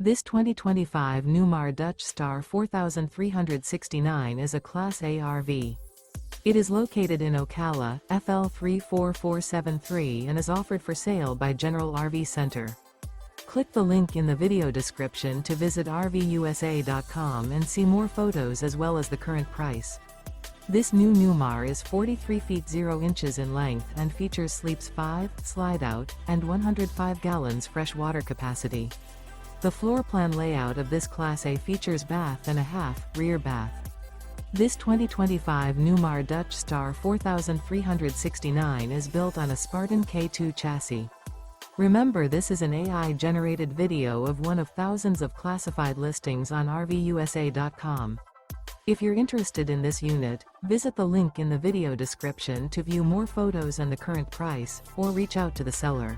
This 2025 Newmar Dutch Star 4369 is a Class A RV. It is located in Ocala, FL 34473 and is offered for sale by General RV Center. Click the link in the video description to visit RVUSA.com and see more photos as well as the current price. This new Newmar is 43 feet 0 inches in length and features sleeps 5, slide-out, and 105 gallons fresh water capacity. The floor plan layout of this Class A features bath and a half, rear bath. This 2025 Newmar Dutch Star 4369 is built on a Spartan K2 chassis. Remember, this is an AI-generated video of one of thousands of classified listings on RVUSA.com. If you're interested in this unit, visit the link in the video description to view more photos and the current price, or reach out to the seller.